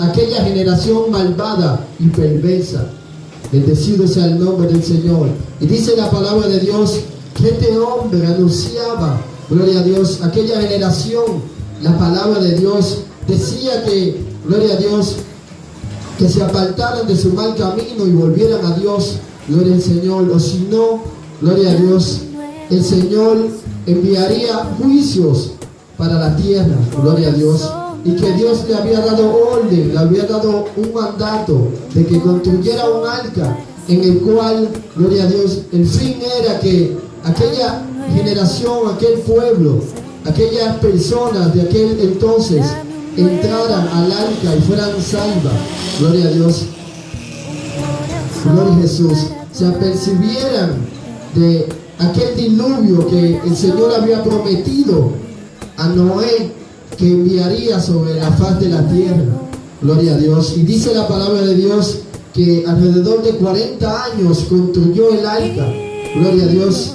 aquella generación malvada y perversa. Bendecido sea el nombre del Señor. Y dice la palabra de Dios que este hombre anunciaba, gloria a Dios, aquella generación, la palabra de Dios decía que, gloria a Dios, que se apartaran de su mal camino y volvieran a Dios, gloria al Señor, o si no, gloria a Dios, el Señor enviaría juicios para la tierra, gloria a Dios, y que Dios le había dado orden, le había dado un mandato de que construyera un arca en el cual, gloria a Dios, el fin era que aquella generación, aquel pueblo, aquellas personas de aquel entonces entraran al arca y fueran salvas, gloria a Dios, gloria a Jesús, se apercibieran de aquel diluvio que el Señor había prometido a Noé que enviaría sobre la faz de la tierra, gloria a Dios. Y dice la palabra de Dios que alrededor de 40 años construyó el arca, gloria a Dios,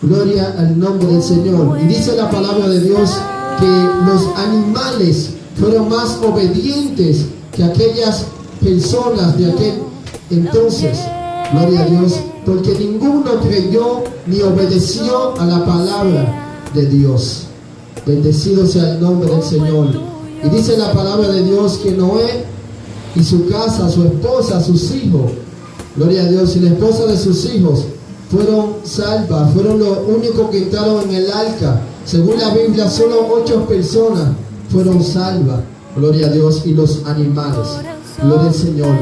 gloria al nombre del Señor. Y dice la palabra de Dios que los animales fueron más obedientes que aquellas personas de aquel entonces, gloria a Dios, porque ninguno creyó ni obedeció a la palabra de Dios. Bendecido sea el nombre del Señor. Y dice la palabra de Dios que Noé y su casa, su esposa, sus hijos, gloria a Dios, y la esposa de sus hijos fueron salvas, fueron los únicos que entraron en el arca. Según la Biblia, solo 8 personas fueron salvas, gloria a Dios, y los animales, gloria al Señor.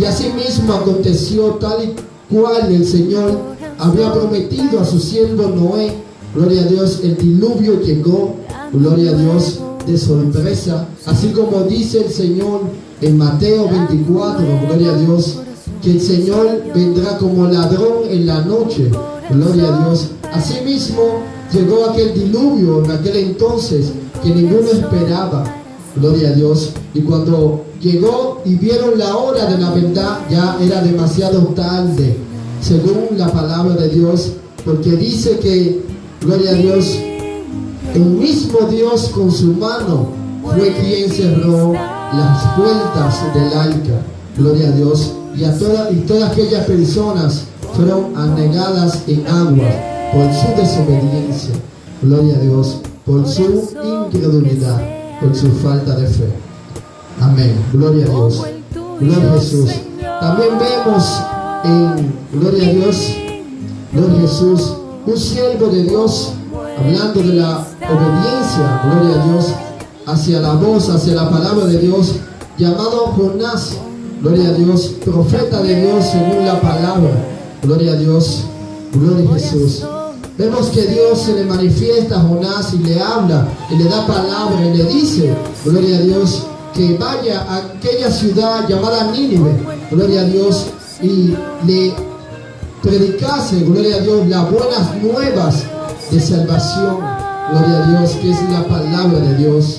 Y así mismo aconteció tal y cual el Señor había prometido a su siervo Noé, gloria a Dios, el diluvio llegó, gloria a Dios, de sorpresa, así como dice el Señor en Mateo 24, gloria a Dios, que el Señor vendrá como ladrón en la noche, gloria a Dios. Así mismo llegó aquel diluvio en aquel entonces que ninguno esperaba, gloria a Dios, y cuando llegó y vieron la hora de la verdad, ya era demasiado tarde, según la palabra de Dios, porque dice que, gloria a Dios, el mismo Dios con su mano fue quien cerró las puertas del arca, gloria a Dios, y todas aquellas personas fueron anegadas en agua por su desobediencia, gloria a Dios, por su incredulidad, por su falta de fe. Amén, gloria a Dios, gloria a Jesús. También vemos en, gloria a Dios, gloria a Jesús, un siervo de Dios, hablando de la obediencia, gloria a Dios, hacia la voz, hacia la palabra de Dios, llamado Jonás, gloria a Dios, profeta de Dios según la palabra, gloria a Dios, gloria a Jesús. Vemos que Dios se le manifiesta a Jonás y le habla, y le da palabra, y le dice, gloria a Dios, que vaya a aquella ciudad llamada Nínive, gloria a Dios, y le predicase, gloria a Dios, las buenas nuevas de salvación, gloria a Dios, que es la palabra de Dios,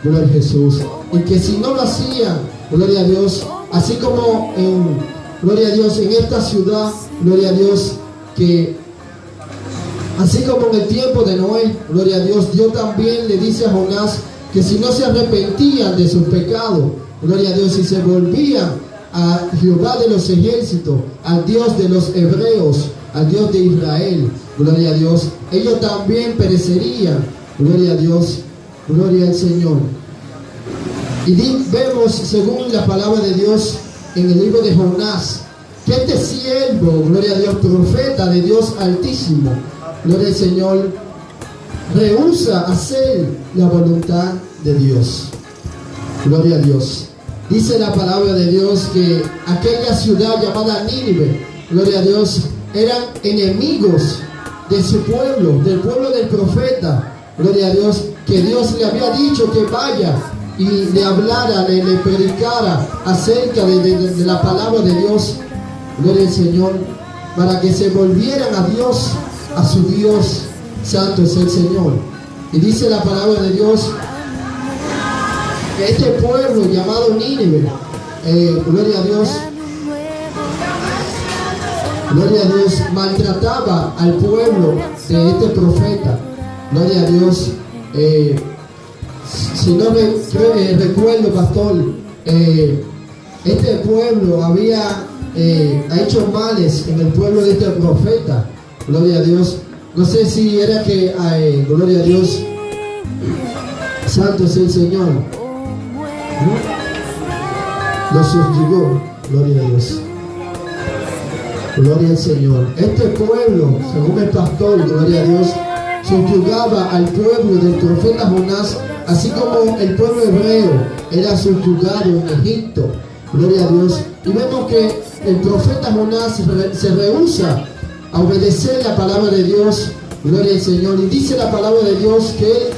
gloria a Jesús. Y que si no lo hacían, gloria a Dios, así como en, gloria a Dios, en esta ciudad, gloria a Dios, que así como en el tiempo de Noé, gloria a Dios, Dios también le dice a Jonás que si no se arrepentían de sus pecados, gloria a Dios, y se volvían a Jehová de los ejércitos, al Dios de los hebreos, al Dios de Israel, gloria a Dios, ellos también perecerían, gloria a Dios, gloria al Señor. Y vemos, según la palabra de Dios, en el libro de Jonás, que este siervo, gloria a Dios, profeta de Dios Altísimo, gloria al Señor, rehúsa hacer la voluntad de Dios, gloria a Dios. Dice la palabra de Dios que aquella ciudad llamada Nínive, gloria a Dios, eran enemigos de su pueblo, del pueblo del profeta, gloria a Dios, que Dios le había dicho que vaya y le hablara, le predicara acerca de la palabra de Dios, gloria al Señor, para que se volvieran a Dios, a su Dios, santo es el Señor. Y dice la palabra de Dios que este pueblo llamado Nínive, gloria a Dios, gloria a Dios, maltrataba al pueblo de este profeta, gloria a Dios. Si no me recuerdo, pastor, este pueblo había hecho males en el pueblo de este profeta. Gloria a Dios. No sé si era que, gloria a Dios, santo es el Señor, ¿no? Lo subyugó. Gloria a Dios. Gloria al Señor. Este pueblo, según el pastor, gloria a Dios, subyugaba al pueblo del profeta Jonás, así como el pueblo hebreo era subyugado en Egipto. Gloria a Dios. Y vemos que el profeta Jonás se rehúsa a obedecer la palabra de Dios. Gloria al Señor. Y dice la palabra de Dios que él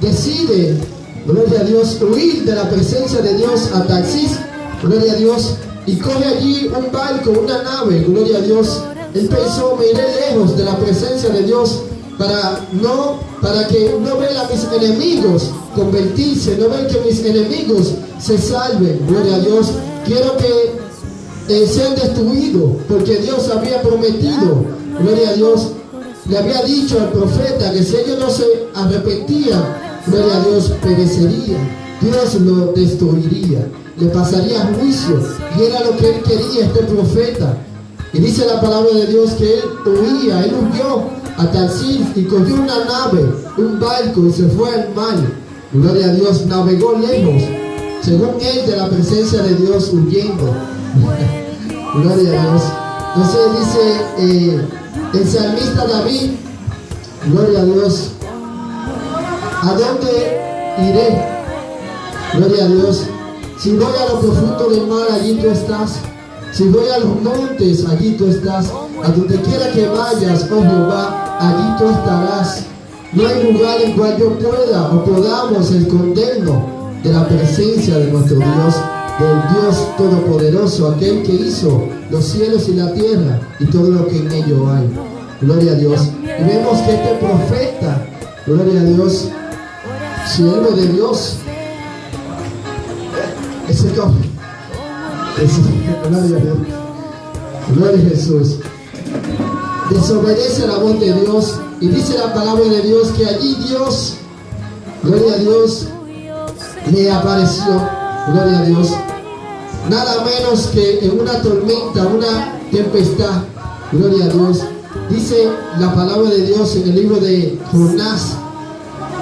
decide, gloria a Dios, huir de la presencia de Dios a Tarsis. Gloria a Dios. Y coge allí un barco, una nave. Gloria a Dios. Él pensó, me iré lejos de la presencia de Dios para que no vean a mis enemigos convertirse, no vean que mis enemigos se salven. Gloria a Dios. Quiero que sean destruidos, porque Dios había prometido, gloria a Dios, le había dicho al profeta que si ellos no se arrepentían, gloria a Dios, perecerían. Dios lo destruiría, le pasaría juicio, y era lo que él quería, este profeta. Y dice la palabra de Dios que él huía, él huyó a Tarsis y cogió una nave, un barco, y se fue al mar. Gloria a Dios, navegó lejos, según él, de la presencia de Dios, huyendo. Gloria a Dios. Entonces dice el salmista David, gloria a Dios, ¿a dónde iré? Gloria a Dios. Si voy a lo profundo del mar, allí tú estás. Si voy a los montes, allí tú estás. A donde quiera que vayas, oh Jehová, allí tú estarás. No hay lugar en cual yo pueda o podamos escondernos de la presencia de nuestro Dios, del Dios Todopoderoso, aquel que hizo los cielos y la tierra y todo lo que en ellos hay. Gloria a Dios. Y vemos que este profeta, gloria a Dios, siervo de Dios, gloria a Dios, gloria a Jesús, desobedece la voz de Dios, y dice la palabra de Dios que allí Dios, gloria a Dios, le apareció, gloria a Dios, nada menos que en una tormenta, una tempestad. Gloria a Dios. Dice la palabra de Dios en el libro de Jonás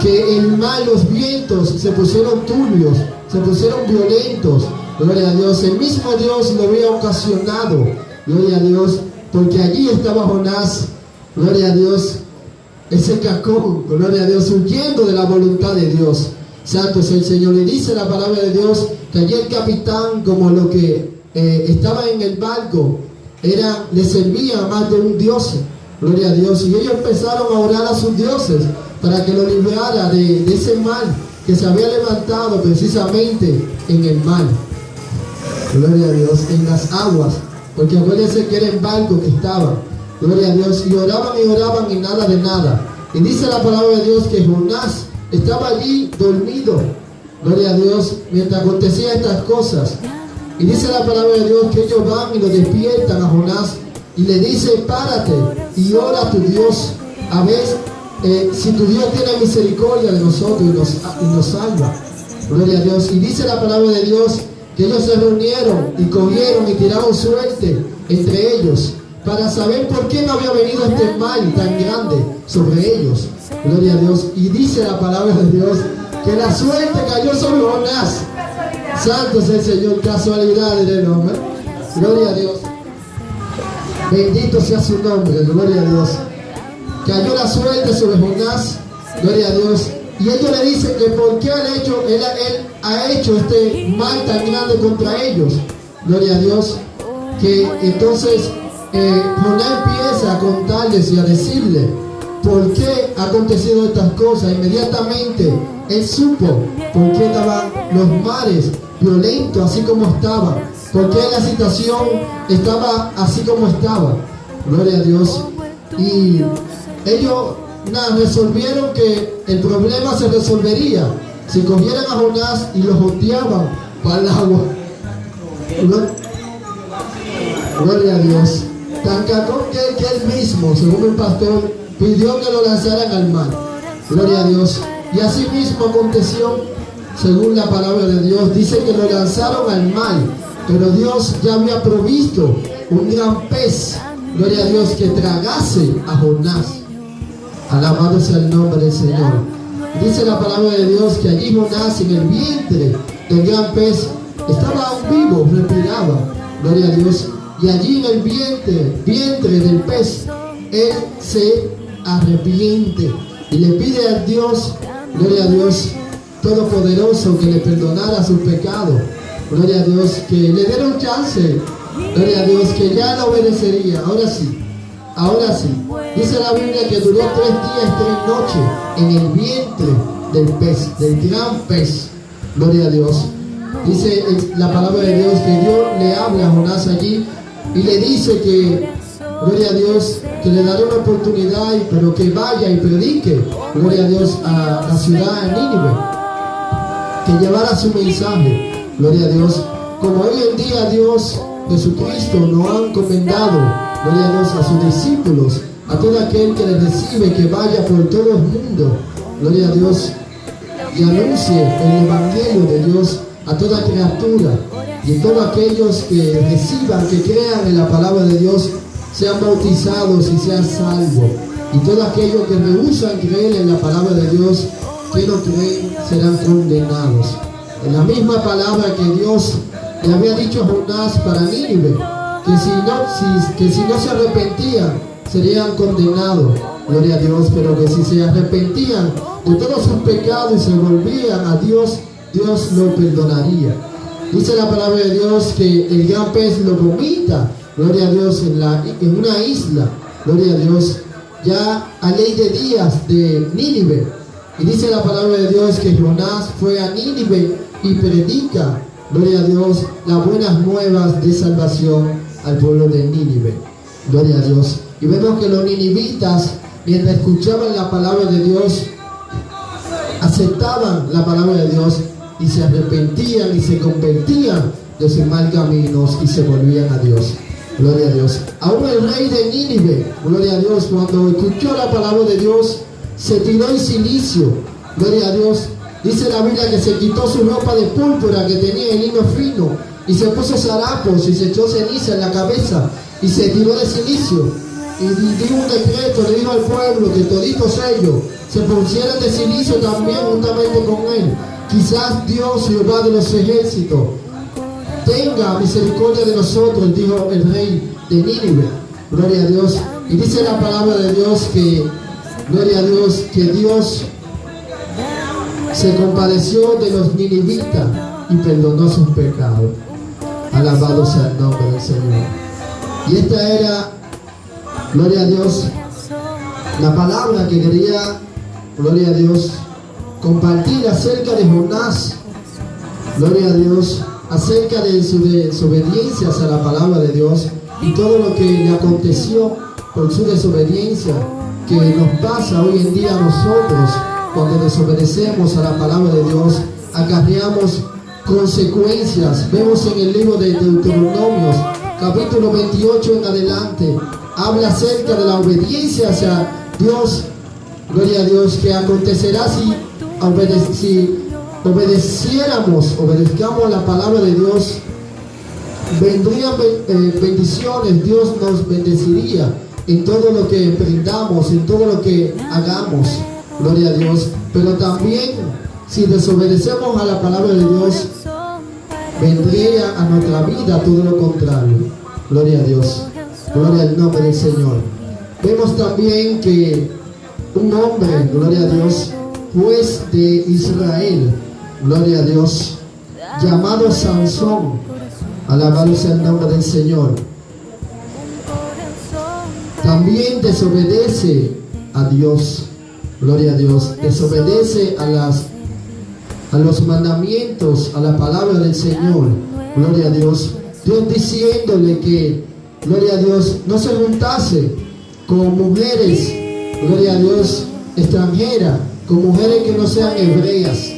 que el mar, los vientos se pusieron turbios, se pusieron violentos. Gloria a Dios. El mismo Dios lo había ocasionado. Gloria a Dios. Porque allí estaba Jonás. Gloria a Dios. Ese cacón. Gloria a Dios. Huyendo de la voluntad de Dios. Santo es el Señor. Y dice la palabra de Dios que allí el capitán, como lo que estaba en el barco, le servía a más de un dios. Gloria a Dios. Y ellos empezaron a orar a sus dioses para que lo librara de ese mal que se había levantado precisamente en el mar. Gloria a Dios. En las aguas. Porque acuérdense que era el barco que estaba. Gloria a Dios. Y oraban y nada de nada. Y dice la palabra de Dios que Jonás estaba allí dormido. Gloria a Dios. Mientras acontecían estas cosas. Y dice la palabra de Dios que ellos van y lo despiertan a Jonás y le dice: párate y ora a tu Dios, a ver si tu Dios tiene misericordia de nosotros y nos salva. Gloria a Dios. Y dice la palabra de Dios que ellos se reunieron y cogieron y tiraron suerte entre ellos para saber por qué no había venido este mal tan grande sobre ellos. Gloria a Dios. Y dice la palabra de Dios que la suerte cayó sobre Jonás. Santo es el Señor. Casualidades del nombre. Gloria a Dios. Bendito sea su nombre. Gloria a Dios. Cayó la suerte sobre Jonás. Gloria a Dios. Y ellos le dicen que por qué él ha hecho este mal tan grande contra ellos. Gloria a Dios. Que entonces Jonás empieza a contarles y a decirle por qué ha acontecido estas cosas. Inmediatamente él supo por qué estaban los mares violentos así como estaban, por qué la situación estaba así como estaba. Gloria a Dios. Y ellos resolvieron que el problema se resolvería si cogieran a Jonás y lo joteaban para el agua. Gloria a Dios. Tan cacón que él mismo, según el pastor, pidió que lo lanzaran al mar. Gloria a Dios. Y así mismo aconteció. según la palabra de Dios. Dice que lo lanzaron al mar, pero Dios ya había provisto un gran pez, gloria a Dios, que tragase a Jonás. Alabado sea el nombre del Señor. Dice la palabra de Dios que allí Jonás, en el vientre del gran pez, estaba aún vivo, respiraba, gloria a Dios. Y allí en el vientre del pez, él se arrepiente y le pide a Dios, gloria a Dios Todopoderoso, que le perdonara sus pecados. Gloria a Dios, que le diera un chance. Gloria a Dios, que ya lo obedecería. Ahora sí. Dice la Biblia que duró 3 días y 3 noches en el vientre del pez, del gran pez. Gloria a Dios. Dice la palabra de Dios que Dios le habla a Jonás allí y le dice que, gloria a Dios, que le dará una oportunidad, pero que vaya y predique, gloria a Dios, a la ciudad de Nínive, que llevara su mensaje, gloria a Dios. Como hoy en día Dios, Jesucristo, nos ha encomendado, gloria a Dios, a sus discípulos, a todo aquel que le recibe, que vaya por todo el mundo, gloria a Dios, y anuncie el evangelio de Dios a toda criatura, y todos aquellos que reciban, que crean en la palabra de Dios, sean bautizados y sean salvos. Y todos aquellos que rehusan creer en la palabra de Dios, que no creen, serán condenados. En la misma palabra que Dios le había dicho a Jonás para Nínive, que si no se arrepentían, serían condenados, gloria a Dios, pero que si se arrepentían de todos sus pecados y se volvían a Dios, Dios lo perdonaría. Dice la palabra de Dios que el gran pez lo vomita, gloria a Dios, en una isla, gloria a Dios, ya a ley de días de Nínive. Y dice la palabra de Dios que Jonás fue a Nínive y predica, gloria a Dios, las buenas nuevas de salvación al pueblo de Nínive, gloria a Dios. Y vemos que los ninivitas, mientras escuchaban la palabra de Dios, aceptaban la palabra de Dios y se arrepentían y se convertían de sus mal caminos y se volvían a Dios. Gloria a Dios. Aún el rey de Nínive, gloria a Dios, cuando escuchó la palabra de Dios, se tiró en silicio. Gloria a Dios. Dice la Biblia que se quitó su ropa de púrpura que tenía en lino fino y se puso zarapos y se echó ceniza en la cabeza y se tiró de silicio. Y dio un decreto, le dijo al pueblo que toditos ellos se pusieran de silicio también juntamente con él. Quizás Dios, Jehová de los ejércitos, tenga misericordia de nosotros, dijo el rey de Nínive. Gloria a Dios. Y dice la palabra de Dios que, gloria a Dios, que Dios se compadeció de los ninivitas y perdonó sus pecados. Alabado sea el nombre del Señor. Y esta era, gloria a Dios, la palabra que quería, gloria a Dios, compartir acerca de Jonás, gloria a Dios, acerca de su desobediencia a la palabra de Dios y todo lo que le aconteció por su desobediencia, que nos pasa hoy en día a nosotros cuando desobedecemos a la palabra de Dios, acarreamos consecuencias. Vemos en el libro de Deuteronomios, capítulo 28 en adelante, habla acerca de la obediencia hacia Dios, gloria a Dios, que acontecerá si obedezcamos la palabra de Dios, vendrían bendiciones. Dios nos bendeciría en todo lo que emprendamos, en todo lo que hagamos, gloria a Dios. Pero también, si desobedecemos a la palabra de Dios, vendría a nuestra vida todo lo contrario, gloria a Dios, gloria al nombre del Señor. Vemos también que un hombre, gloria a Dios, juez de Israel, gloria a Dios, llamado Sansón, alabado sea el nombre del Señor, también desobedece a Dios, gloria a Dios, desobedece a los mandamientos, a la palabra del Señor, gloria a Dios. Dios diciéndole que, gloria a Dios, no se juntase con mujeres, gloria a Dios, extranjeras, con mujeres que no sean hebreas,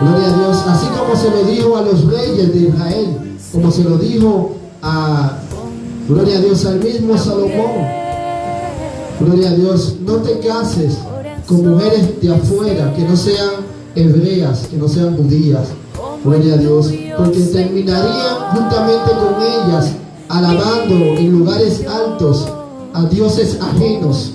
gloria a Dios, así como se lo dijo a los reyes de Israel, como se lo dijo a, gloria a Dios, al mismo Salomón, gloria a Dios. No te cases con mujeres de afuera, que no sean hebreas, que no sean judías. Gloria a Dios, porque terminarían juntamente con ellas alabando en lugares altos a dioses ajenos.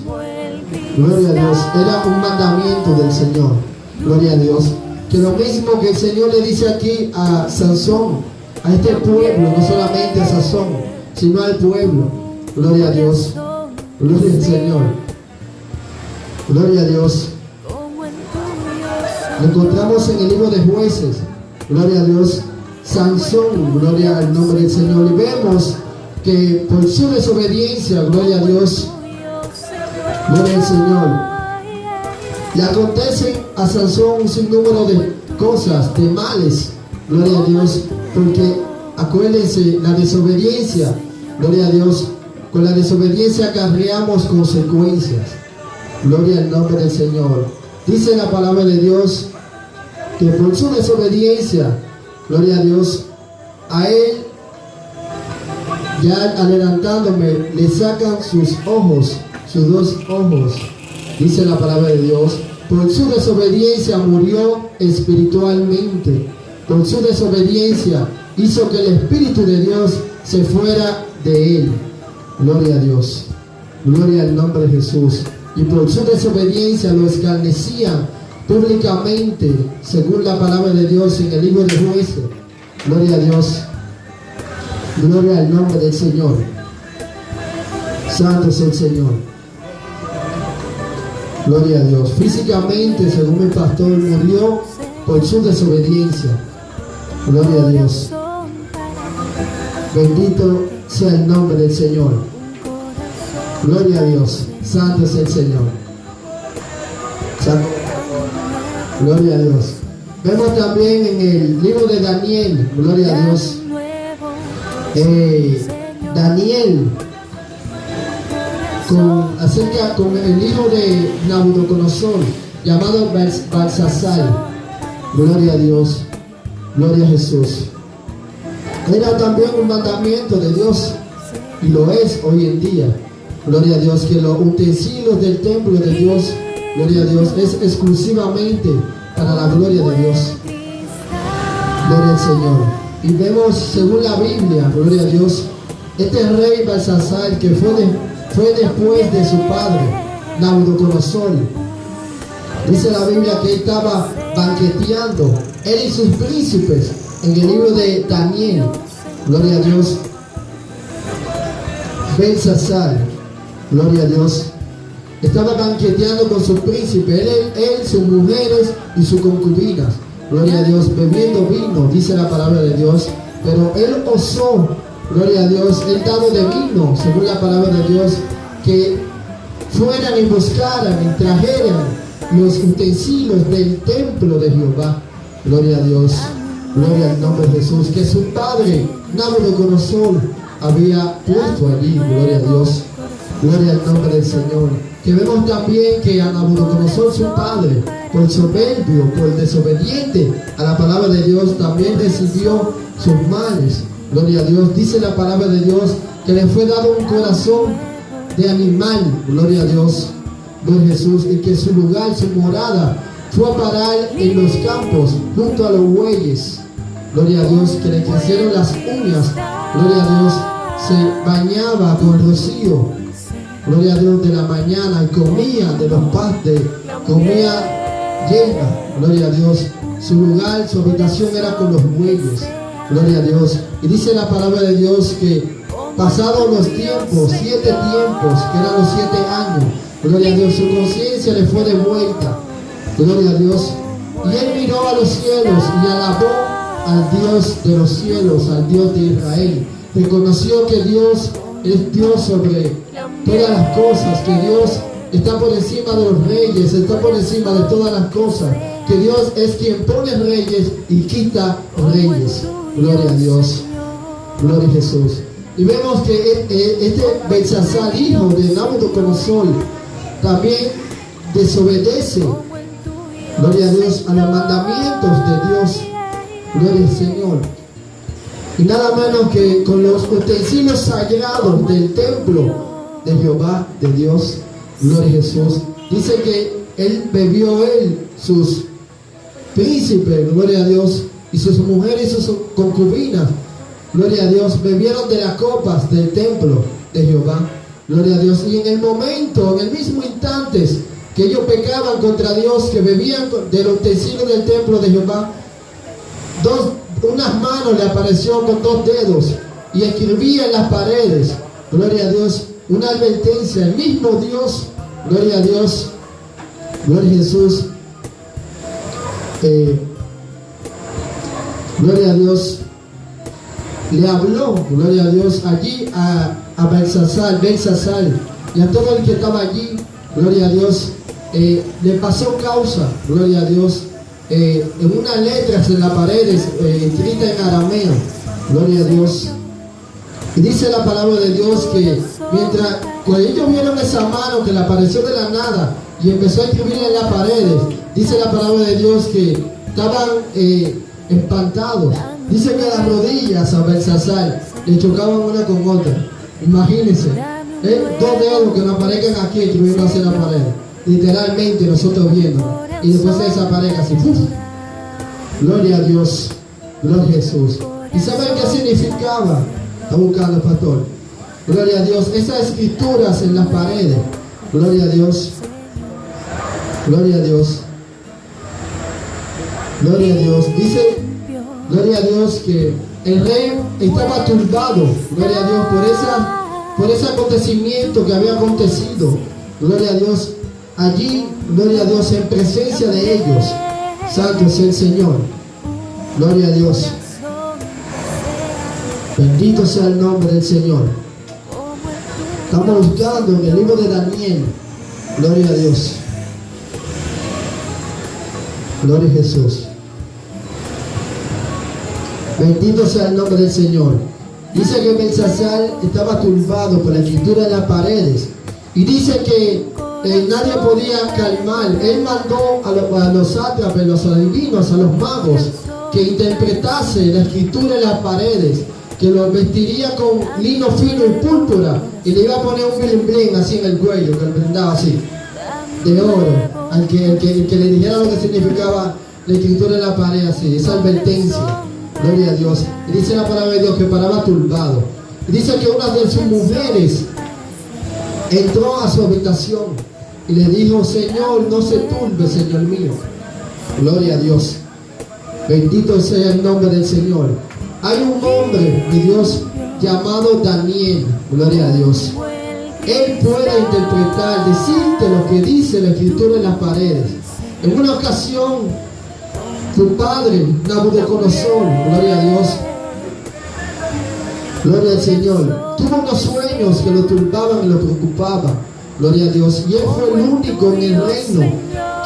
Gloria a Dios, era un mandamiento del Señor. Gloria a Dios, que lo mismo que el Señor le dice aquí a Sansón, a este pueblo, no solamente a Sansón, sino al pueblo. Gloria a Dios, gloria al Señor, gloria a Dios. Lo encontramos en el libro de Jueces. Gloria a Dios, Sansón, gloria al nombre del Señor. Y vemos que por su desobediencia, gloria a Dios, gloria al Señor, le acontecen a Sansón un sinnúmero de cosas, de males, gloria a Dios, porque acuérdense, la desobediencia, gloria a Dios, con la desobediencia acarreamos consecuencias. Gloria al nombre del Señor. Dice la palabra de Dios que por su desobediencia, gloria a Dios, a él, ya adelantándome, le sacan sus ojos, sus dos ojos. Dice la palabra de Dios, por su desobediencia murió espiritualmente. Por su desobediencia hizo que el Espíritu de Dios se fuera de él. Gloria a Dios, gloria al nombre de Jesús. Y por su desobediencia lo escarnecían públicamente, según la palabra de Dios en el libro de Jueces. Gloria a Dios, gloria al nombre del Señor. Santo es el Señor. Gloria a Dios. Físicamente, según el pastor, murió por su desobediencia. Gloria a Dios. Bendito sea el nombre del Señor. Gloria a Dios. Santo es el Señor. Santo. Gloria a Dios. Vemos también en el libro de Daniel, gloria a Dios, Daniel con el hijo de Nabucodonosor, llamado Belsasar. Gloria a Dios, gloria a Jesús. Era también un mandamiento de Dios, y lo es hoy en día. Gloria a Dios, que los utensilios del templo de Dios, gloria a Dios, es exclusivamente para la gloria de Dios. Gloria al Señor. Y vemos, según la Biblia, gloria a Dios, este rey Belsasar, que fue después de su padre, Nabucodonosor. Dice la Biblia que él estaba banqueteando, él y sus príncipes, en el libro de Daniel. Gloria a Dios. Belsasar, gloria a Dios, estaba banqueteando con sus príncipes, él, sus mujeres y sus concubinas. Gloria a Dios, bebiendo vino, dice la palabra de Dios. Pero él osó, gloria a Dios, el dado de vino, según la palabra de Dios, que fueran y buscaran y trajeran los utensilios del templo de Jehová. Gloria a Dios, gloria al nombre de Jesús, que su padre Nabucodonosor había puesto allí. Gloria a Dios, gloria al nombre del Señor. Que vemos también que a Nabucodonosor, su padre, por soberbio, por desobediente a la palabra de Dios, también recibió sus males. Gloria a Dios. Dice la palabra de Dios que le fue dado un corazón de animal. Gloria a Dios, gloria a Jesús. Y que su lugar, su morada, fue a parar en los campos, junto a los bueyes. Gloria a Dios, que le crecieron las uñas. Gloria a Dios, se bañaba con rocío. Gloria a Dios, de la mañana, y comía de los pastos, comía hierba. Gloria a Dios. Su lugar, su habitación era con los bueyes. Gloria a Dios. Y dice la palabra de Dios que pasados los tiempos, 7 tiempos, que eran los 7 años, gloria a Dios, su conciencia le fue devuelta. Gloria a Dios. Y él miró a los cielos y alabó al Dios de los cielos, al Dios de Israel. Reconoció que Dios es Dios sobre todas las cosas, que Dios está por encima de los reyes, está por encima de todas las cosas, que Dios es quien pone reyes y quita reyes. Gloria a Dios, gloria a Jesús. Y vemos que este Belsasar, hijo de Nabucodonosor, también desobedece, gloria a Dios, a los mandamientos de Dios. Gloria al Señor. Y nada menos que con los utensilios sagrados del templo de Jehová, de Dios. Gloria a Jesús. Dice que él bebió sus príncipe, gloria a Dios, y sus mujeres y sus concubinas, gloria a Dios, bebieron de las copas del templo de Jehová, gloria a Dios. Y en el momento, en el mismo instante que ellos pecaban contra Dios, que bebían del utensilio del templo de Jehová, unas manos le apareció con 2 dedos y escribía en las paredes, gloria a Dios, una advertencia. El mismo Dios, gloria a Dios, gloria a Jesús, gloria a Dios, le habló, gloria a Dios, allí a Belsasar y a todo el que estaba allí, gloria a Dios, le pasó causa, gloria a Dios, en unas letras en las paredes, escrita en arameo, gloria a Dios. Y dice la palabra de Dios que cuando ellos vieron esa mano que le apareció de la nada y empezó a escribir en las paredes, dice la palabra de Dios que estaban espantados. Dice que las rodillas a Belsasar le chocaban una con otra. Imagínense, 2 dedos que nos aparezcan aquí escribiendo hacia la pared. Literalmente nosotros viendo. Y después se desaparece así. ¡Uf! Gloria a Dios. Gloria a Jesús. ¿Y saben qué significaba? Está buscando el pastor. Gloria a Dios. Esas escrituras en las paredes. Gloria a Dios. Gloria a Dios. Gloria a Dios. Dice, gloria a Dios, que el rey estaba turbado, gloria a Dios, por ese acontecimiento que había acontecido. Gloria a Dios. Allí, gloria a Dios, en presencia de ellos. Santo es el Señor. Gloria a Dios. Bendito sea el nombre del Señor. Estamos buscando en el libro de Daniel. Gloria a Dios. Gloria a Jesús. Bendito sea el nombre del Señor. Dice que Belsasar estaba turbado por la escritura de las paredes. Y dice que nadie podía calmar. Él mandó a los sátrapas, a los adivinos, a los magos, que interpretase la escritura en las paredes, que lo vestiría con lino fino y púrpura, y le iba a poner un bling así en el cuello, que le prendaba así, de oro, al que le dijera lo que significaba la escritura en la pared, así, esa advertencia. Gloria a Dios. Y dice la palabra de Dios que paraba turbado. Y dice que una de sus mujeres entró a su habitación y le dijo: Señor, no se turbe, Señor mío. Gloria a Dios. Bendito sea el nombre del Señor. Hay un hombre de Dios llamado Daniel. Gloria a Dios. Él puede interpretar, decirte lo que dice la escritura en las paredes. En una ocasión, tu padre, Nabucodonosor, gloria a Dios, gloria al Señor, tuvo unos sueños que lo turbaban y lo preocupaban, gloria a Dios, y él fue el único en el reino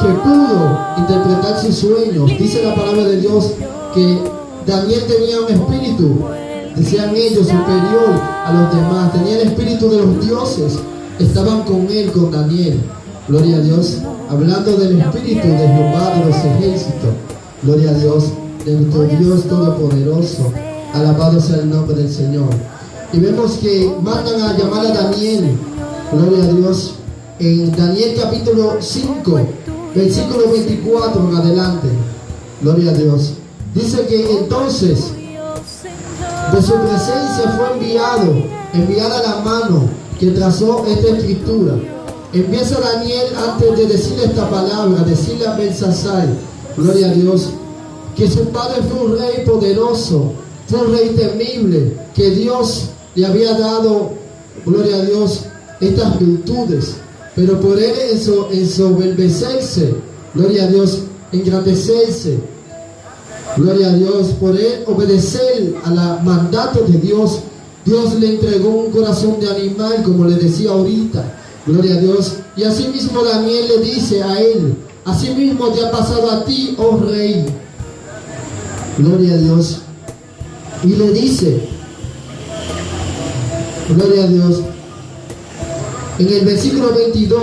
que pudo interpretar sus sueños. Dice la palabra de Dios que Daniel tenía un espíritu, decían ellos, superior a los demás, tenía el espíritu de los dioses, estaban con él, con Daniel, gloria a Dios, hablando del espíritu de Jehová de los ejércitos. Gloria a Dios, de nuestro Dios Todopoderoso. Alabado sea el nombre del Señor. Y vemos que mandan a llamar a Daniel. Gloria a Dios. En Daniel capítulo 5, versículo 24 en adelante. Gloria a Dios. Dice que entonces de su presencia fue enviada la mano que trazó esta escritura. Empieza Daniel, antes de decirle esta palabra, decirle a Belsasar, gloria a Dios, que su padre fue un rey poderoso, fue un rey temible, que Dios le había dado, gloria a Dios, estas virtudes, pero por él ensoberbecerse, gloria a Dios, engrandecerse, gloria a Dios, por él obedecer a los mandatos de Dios, Dios le entregó un corazón de animal, como le decía ahorita, gloria a Dios, y así mismo Daniel le dice a él: así mismo te ha pasado a ti, oh rey. Gloria a Dios. Y le dice, gloria a Dios, en el versículo 22,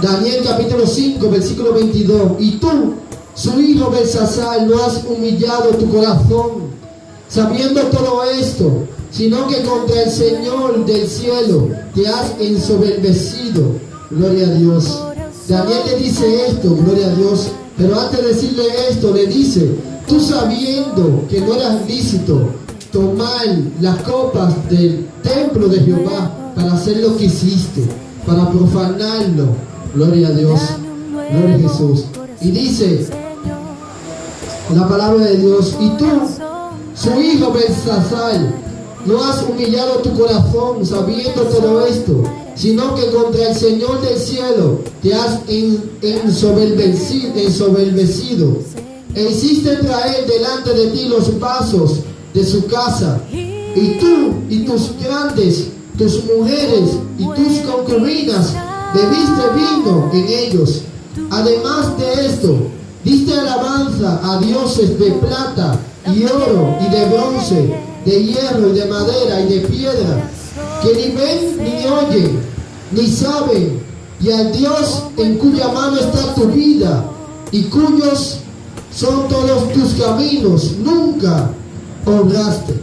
Daniel capítulo 5, versículo 22, y tú, su hijo Belsasar, no has humillado tu corazón, sabiendo todo esto, sino que contra el Señor del cielo te has ensoberbecido. Gloria a Dios. Daniel le dice esto, gloria a Dios, Pero antes de decirle esto, le dice: tú sabiendo que no era lícito tomar las copas del templo de Jehová para hacer lo que hiciste, para profanarlo. Gloria a Dios, gloria a Jesús. Y dice la palabra de Dios: y tú, su hijo Belsasar, no has humillado tu corazón sabiendo todo esto, sino que contra el Señor del cielo te has ensoberbecido, e hiciste traer delante de ti los vasos de su casa, y tú y tus grandes, tus mujeres y tus concubinas bebiste vino en ellos. Además de esto, diste alabanza a dioses de plata y oro y de bronce, de hierro y de madera y de piedra, que ni ven ni oyen ni saben, y al Dios en cuya mano está tu vida y cuyos son todos tus caminos, nunca honraste.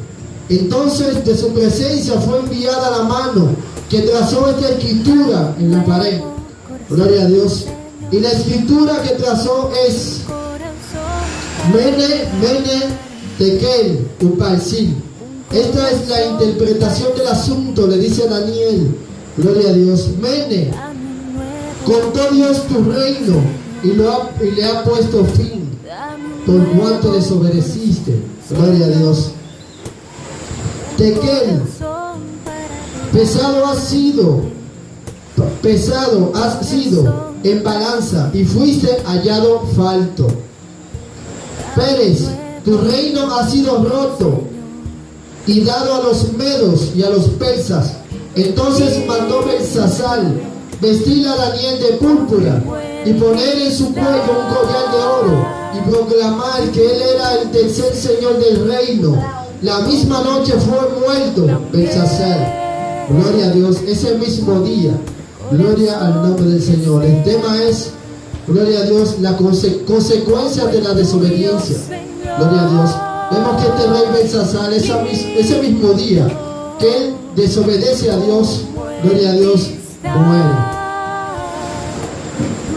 Entonces de su presencia fue enviada la mano que trazó esta escritura en la pared. Gloria a Dios. Y la escritura que trazó es: Mene, Mene, Tekel, Upalsil. Esta es la interpretación del asunto, le dice Daniel. Gloria a Dios. Mene, cortó Dios tu reino y le ha puesto fin por cuanto desobedeciste. Gloria a Dios. Tekel, pesado has sido en balanza y fuiste hallado falto. Pérez, tu reino ha sido roto y dado a los medos y a los persas. Entonces mandó Belsasar vestir a Daniel de púrpura y poner en su cuello un collar de oro y proclamar que él era el tercer señor del reino. La misma noche fue muerto Belsasar. Gloria a Dios. Ese mismo día. Gloria al nombre del Señor. El tema es, gloria a Dios, la consecuencia de la desobediencia. Gloria a Dios. Vemos que este rey Belsasar, ese mismo día que él desobedece a Dios, gloria a Dios, muere.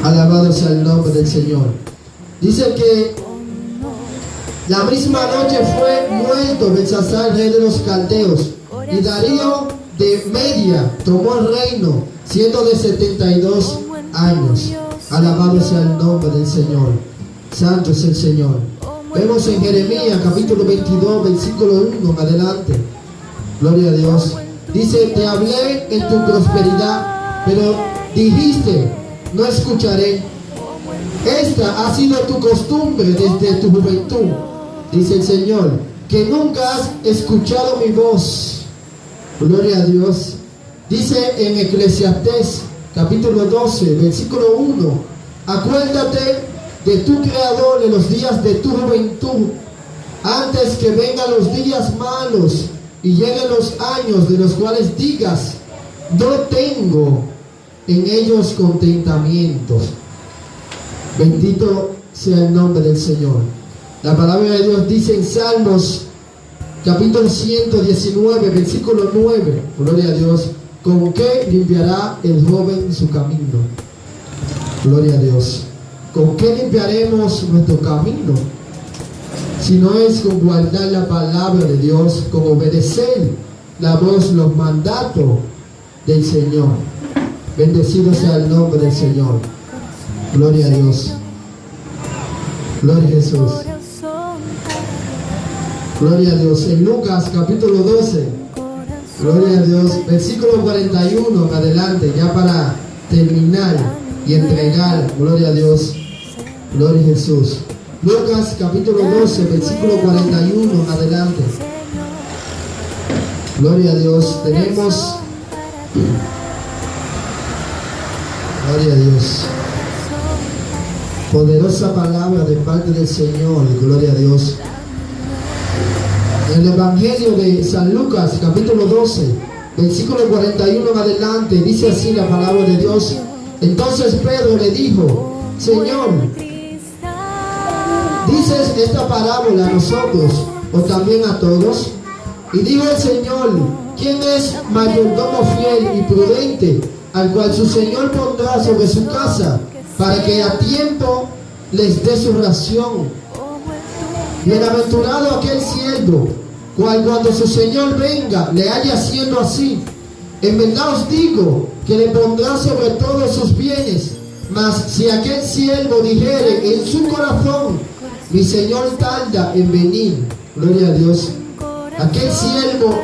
Alabado sea el nombre del Señor. Dice que la misma noche fue muerto Belsasar, rey de los caldeos, y Darío de Media tomó el reino, siendo de 72 años. Alabado sea el nombre del Señor. Santo es el Señor. Vemos en Jeremías capítulo 22, versículo 1 en adelante. Gloria a Dios. Dice: te hablé en tu prosperidad, pero dijiste: no escucharé. Esta ha sido tu costumbre desde tu juventud, dice el Señor, que nunca has escuchado mi voz. Gloria a Dios. Dice en Eclesiastés capítulo 12, versículo 1: acuérdate de tu Creador en los días de tu juventud, antes que vengan los días malos y lleguen los años de los cuales digas: no tengo en ellos contentamiento. Bendito sea el nombre del Señor. La palabra de Dios dice en Salmos capítulo 119, versículo 9, gloria a Dios: ¿con qué limpiará el joven su camino? Gloria a Dios. ¿Con qué limpiaremos nuestro camino? Si no es con guardar la palabra de Dios, con obedecer la voz, los mandatos del Señor. Bendecido sea el nombre del Señor. Gloria a Dios. Gloria a Jesús. Gloria a Dios. En Lucas capítulo 12, gloria a Dios, versículo 41 en adelante, ya para terminar y entregar, gloria a Dios, gloria a Jesús. Lucas capítulo 12, versículo 41 en adelante. Gloria a Dios. Tenemos, gloria a Dios, poderosa palabra de parte del Señor, gloria a Dios. En el Evangelio de San Lucas, capítulo 12, versículo 41 en adelante, dice así la palabra de Dios: entonces Pedro le dijo: Señor, ¿dices esta parábola a nosotros o también a todos? Y dijo el Señor: ¿quién es mayordomo fiel y prudente, al cual su Señor pondrá sobre su casa, para que a tiempo les dé su ración. Bienaventurado aquel siervo, cuando su Señor venga, le haya haciendo así. En verdad os digo que le pondrá sobre todos sus bienes. Mas si aquel siervo dijere en su corazón, mi Señor tarda en venir, gloria a Dios. Aquel siervo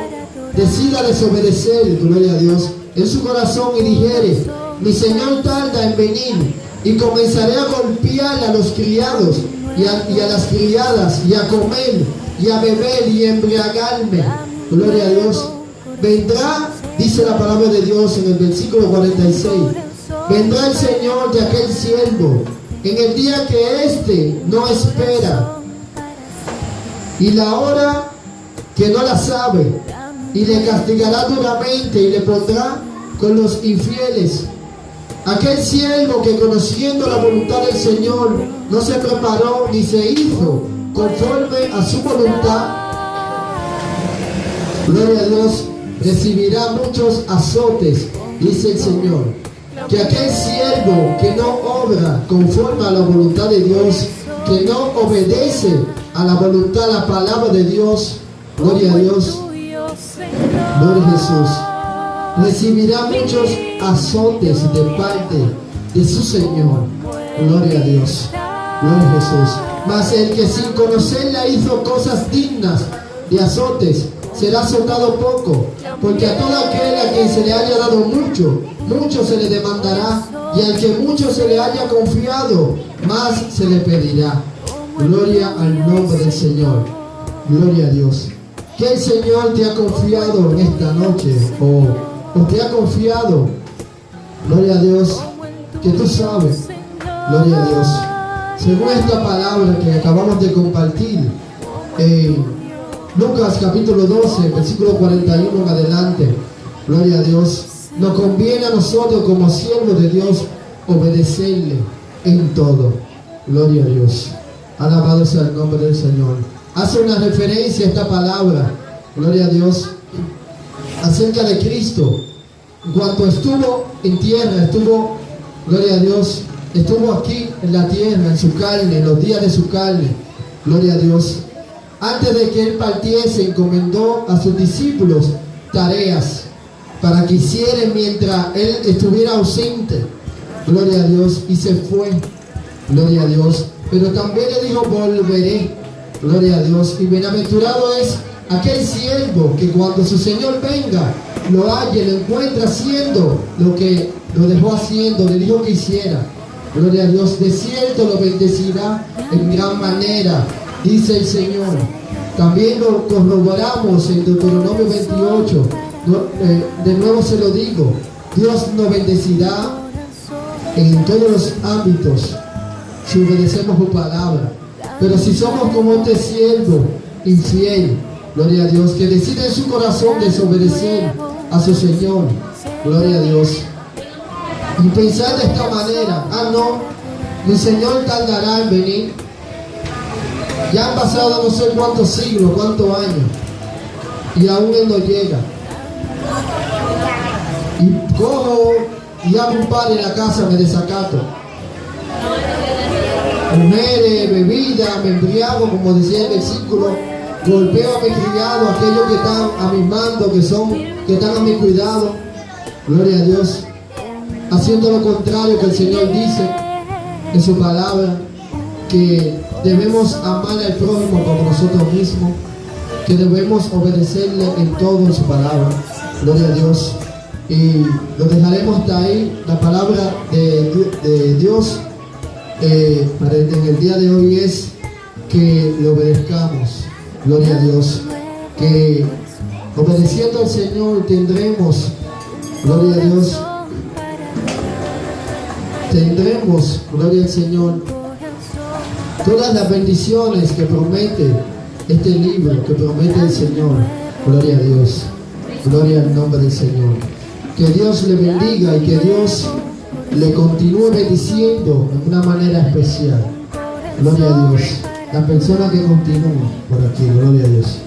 decida desobedecer, gloria a Dios, en su corazón y dijere, mi Señor tarda en venir, y comenzaré a golpear a los criados y a las criadas, y a comer, y a beber, y a embriagarme, gloria a Dios. Vendrá, dice la palabra de Dios en el versículo 46, vendrá el Señor de aquel siervo en el día que éste no espera, y la hora que no la sabe, y le castigará duramente y le pondrá con los infieles. Aquel siervo que conociendo la voluntad del Señor no se preparó ni se hizo conforme a su voluntad, gloria a Dios, recibirá muchos azotes, dice el Señor. Que aquel siervo que no obra conforme a la voluntad de Dios, que no obedece a la voluntad, a la palabra de Dios, gloria a Dios, gloria a Jesús, recibirá muchos azotes de parte de su Señor, gloria a Dios, gloria a Jesús. Mas el que sin conocerla hizo cosas dignas de azotes, será azotado poco, porque a todo aquel a quien se le haya dado mucho, mucho se le demandará, y al que mucho se le haya confiado, más se le pedirá. Gloria al nombre del Señor, gloria a Dios. Que el Señor te ha confiado en esta noche, o te ha confiado, gloria a Dios, que tú sabes, gloria a Dios. Según esta palabra que acabamos de compartir, Lucas capítulo 12, versículo 41 en adelante, gloria a Dios, nos conviene a nosotros como siervos de Dios obedecerle en todo, gloria a Dios. Alabado sea el nombre del Señor. Hace una referencia a esta palabra, gloria a Dios, acerca de Cristo. Cuando estuvo en tierra, estuvo, gloria a Dios, estuvo aquí en la tierra, en su carne, en los días de su carne, gloria a Dios. Antes de que él partiese, encomendó a sus discípulos tareas para que hicieran mientras él estuviera ausente, gloria a Dios, y se fue, gloria a Dios. Pero también le dijo, volveré, gloria a Dios. Y bienaventurado es aquel siervo que cuando su Señor venga, lo halle, lo encuentra haciendo lo que lo dejó haciendo, le dijo que hiciera, gloria a Dios. De cierto lo bendecirá en gran manera, dice el Señor. También lo corroboramos en Deuteronomio 28. De nuevo se lo digo, Dios nos bendecirá en todos los ámbitos si obedecemos su palabra. Pero si somos como este siervo infiel, gloria a Dios, que decide en su corazón desobedecer a su Señor, gloria a Dios, y pensar de esta manera, no, mi Señor tardará en venir. Ya han pasado no sé cuántos siglos, cuántos años, y aún Él no llega. Y cojo y hago un par en la casa, me desacato. Mujeres, bebida, me embriago, como decía el versículo, golpeo a mi criado, aquellos que están a mi mando, que están a mi cuidado, gloria a Dios, haciendo lo contrario que el Señor dice en su palabra, que debemos amar al prójimo como nosotros mismos, que debemos obedecerle en todo en su palabra, gloria a Dios. Y lo dejaremos hasta ahí, la palabra de Dios en el día de hoy es que le obedezcamos, gloria a Dios, que obedeciendo al Señor tendremos, gloria a Dios, tendremos, gloria al Señor, todas las bendiciones que promete este libro, que promete el Señor, gloria a Dios, gloria al nombre del Señor. Que Dios le bendiga y que Dios le continúe bendiciendo de una manera especial. Gloria a Dios. La persona que continúa por aquí, gloria a Dios.